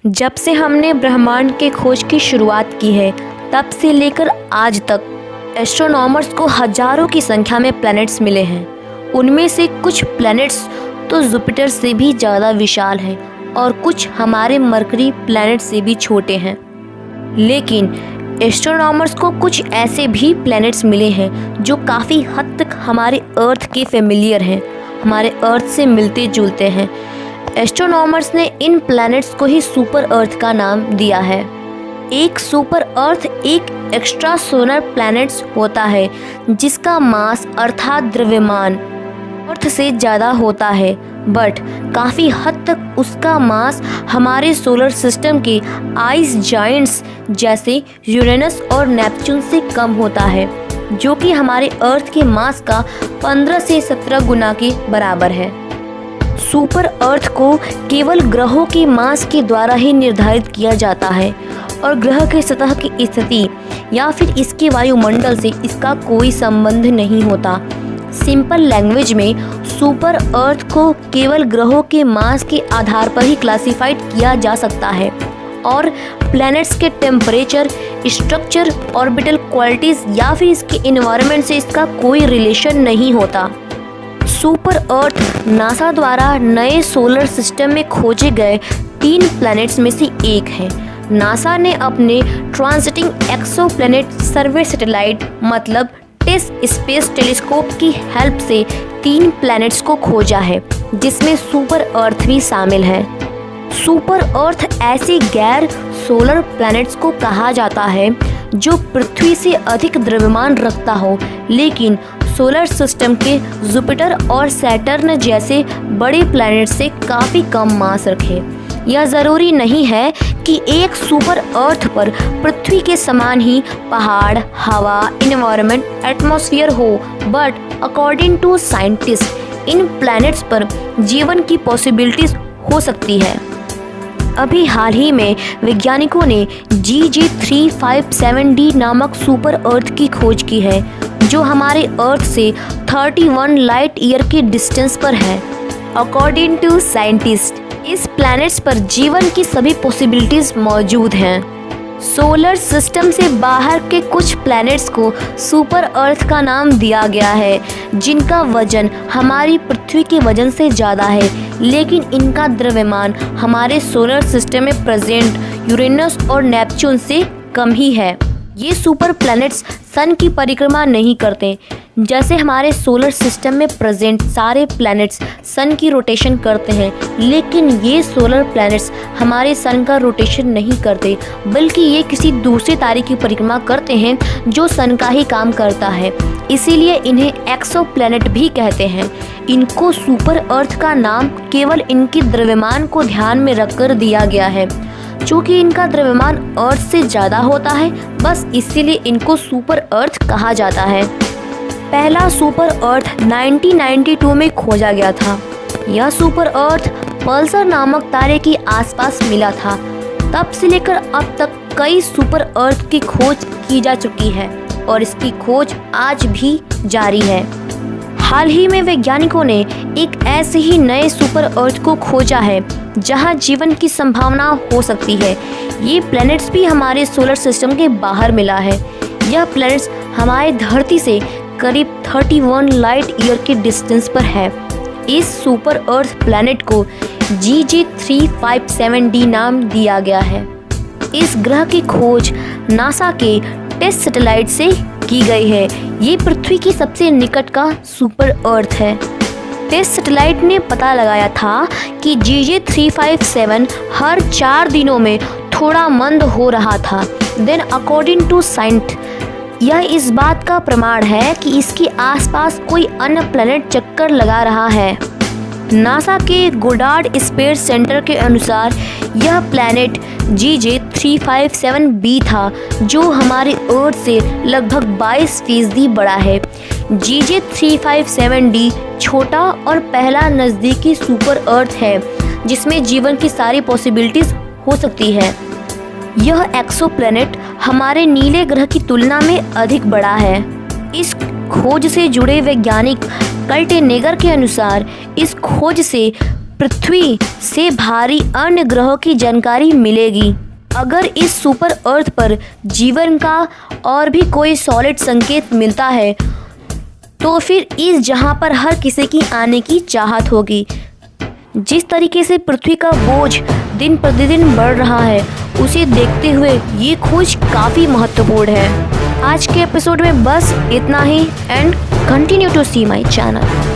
जब से हमने ब्रह्मांड के खोज की शुरुआत की है तब से लेकर आज तक एस्ट्रोनॉमर्स को हजारों की संख्या में प्लैनेट्स मिले हैं। उनमें से कुछ प्लैनेट्स तो जुपिटर से भी ज़्यादा विशाल हैं और कुछ हमारे मरकरी प्लैनेट से भी छोटे हैं। लेकिन एस्ट्रोनॉमर्स को कुछ ऐसे भी प्लैनेट्स मिले हैं जो काफ़ी हद तक हमारे अर्थ के फेमिलियर हैं, हमारे अर्थ से मिलते जुलते हैं। एस्ट्रोनॉमर्स ने इन प्लैनेट्स को ही सुपर अर्थ का नाम दिया है। एक सुपर अर्थ एक एक्स्ट्रा सोलर प्लैनेट्स होता है जिसका मास अर्थात द्रव्यमान अर्थ से ज़्यादा होता है, बट काफ़ी हद तक उसका मास हमारे सोलर सिस्टम के आइस जायंट्स जैसे यूरेनस और नेपच्यून से कम होता है, जो कि हमारे अर्थ के मास का 15 से 17 गुना के बराबर है। सुपर अर्थ को केवल ग्रहों के मास के द्वारा ही निर्धारित किया जाता है और ग्रह के सतह की स्थिति या फिर इसके वायुमंडल से इसका कोई संबंध नहीं होता। सिंपल लैंग्वेज में सुपर अर्थ को केवल ग्रहों के मास के आधार पर ही क्लासिफाइड किया जा सकता है और प्लैनेट्स के टेम्परेचर, स्ट्रक्चर, ऑर्बिटल क्वालिटीज़ या फिर इसके इन्वायरमेंट से इसका कोई रिलेशन नहीं होता। सुपर अर्थ नासा द्वारा नए सोलर सिस्टम में खोजे गए 3 प्लैनेट्स में से एक है। नासा ने अपने ट्रांजिटिंग एक्सोप्लैनेट सर्वे सैटेलाइट मतलब टेस स्पेस टेलीस्कोप की हेल्प से 3 प्लैनेट्स को खोजा है, जिसमें सुपर अर्थ भी शामिल है। सुपर अर्थ ऐसे गैर सोलर प्लैनेट्स को कहा जाता है जो पृथ्वी से अधिक द्रव्यमान रखता हो लेकिन सोलर सिस्टम के जुपिटर और सैटर्न जैसे बड़े प्लैनेट से काफ़ी कम मास रखे। यह ज़रूरी नहीं है कि एक सुपर अर्थ पर पृथ्वी के समान ही पहाड़, हवा, इन्वायरमेंट, एटमॉस्फेयर हो, बट अकॉर्डिंग टू साइंटिस्ट इन प्लैनेट्स पर जीवन की पॉसिबिलिटीज हो सकती है। अभी हाल ही में वैज्ञानिकों ने GJ357d नामक सुपर अर्थ की खोज की है जो हमारे अर्थ से 31 लाइट ईयर के डिस्टेंस पर है। अकॉर्डिंग टू साइंटिस्ट इस प्लैनेट्स पर जीवन की सभी पॉसिबिलिटीज मौजूद हैं। सोलर सिस्टम से बाहर के कुछ प्लैनेट्स को सुपर अर्थ का नाम दिया गया है जिनका वजन हमारी पृथ्वी के वजन से ज़्यादा है लेकिन इनका द्रव्यमान हमारे सोलर सिस्टम में प्रेजेंट यूरेनस और नेपच्यून से कम ही है। ये सुपर प्लैनेट्स सन की परिक्रमा नहीं करते जैसे हमारे सोलर सिस्टम में प्रेजेंट सारे प्लैनेट्स सन की रोटेशन करते हैं, लेकिन ये सोलर प्लैनेट्स हमारे सन का रोटेशन नहीं करते बल्कि ये किसी दूसरे तारे की परिक्रमा करते हैं जो सन का ही काम करता है। इसीलिए इन्हें एक्सोप्लैनेट भी कहते हैं। इनको सुपर अर्थ का नाम केवल इनके द्रव्यमान को ध्यान में रखकर दिया गया है। चूँकि इनका द्रव्यमान अर्थ से ज़्यादा होता है, बस इसीलिए इनको सुपर अर्थ कहा जाता है। पहला सुपर अर्थ 1992 में खोजा गया था। यह सुपर अर्थ पल्सर नामक तारे के आसपास मिला था। तब से लेकर अब तक कई सुपर अर्थ की खोज की जा चुकी है और इसकी खोज आज भी जारी है। हाल ही में वैज्ञानिकों ने एक ऐसे ही नए सुपर अर्थ को खोजा है जहां जीवन की संभावना हो सकती है। ये प्लैनेट्स भी हमारे सोलर सिस्टम के बाहर मिला है। यह प्लैनेट्स हमारे धरती से करीब 31 लाइट ईयर के डिस्टेंस पर है। इस सुपर अर्थ प्लैनेट को GJ357d नाम दिया गया है। इस ग्रह की खोज नासा के टेस्ट सैटेलाइट से की गई है। ये पृथ्वी की सबसे निकट का सुपर अर्थ है। टेस्ट सैटेलाइट ने पता लगाया था कि GJ357 हर 4 दिनों में थोड़ा मंद हो रहा था। देन अकॉर्डिंग टू साइंस यह इस बात का प्रमाण है कि इसके आसपास कोई अन्य प्लैनेट चक्कर लगा रहा है। नासा के गोडार्ड स्पेस सेंटर के अनुसार यह प्लैनेट GJ357b था जो हमारे अर्थ से लगभग 22% बड़ा है। GJ357d छोटा और पहला नज़दीकी सुपर अर्थ है जिसमें जीवन की सारी पॉसिबिलिटीज हो सकती है। यह एक्सोप्लैनेट हमारे नीले ग्रह की तुलना में अधिक बड़ा है। इस खोज से जुड़े वैज्ञानिक कल्टेनेगर के अनुसार इस खोज से पृथ्वी से भारी अन्य ग्रहों की जानकारी मिलेगी। अगर इस सुपर अर्थ पर जीवन का और भी कोई सॉलिड संकेत मिलता है तो फिर इस जहां पर हर किसी की आने की चाहत होगी। जिस तरीके से पृथ्वी का बोझ दिन प्रतिदिन बढ़ रहा है उसे देखते हुए ये खोज काफ़ी महत्वपूर्ण है। आज के एपिसोड में बस इतना ही and continue to see my channel.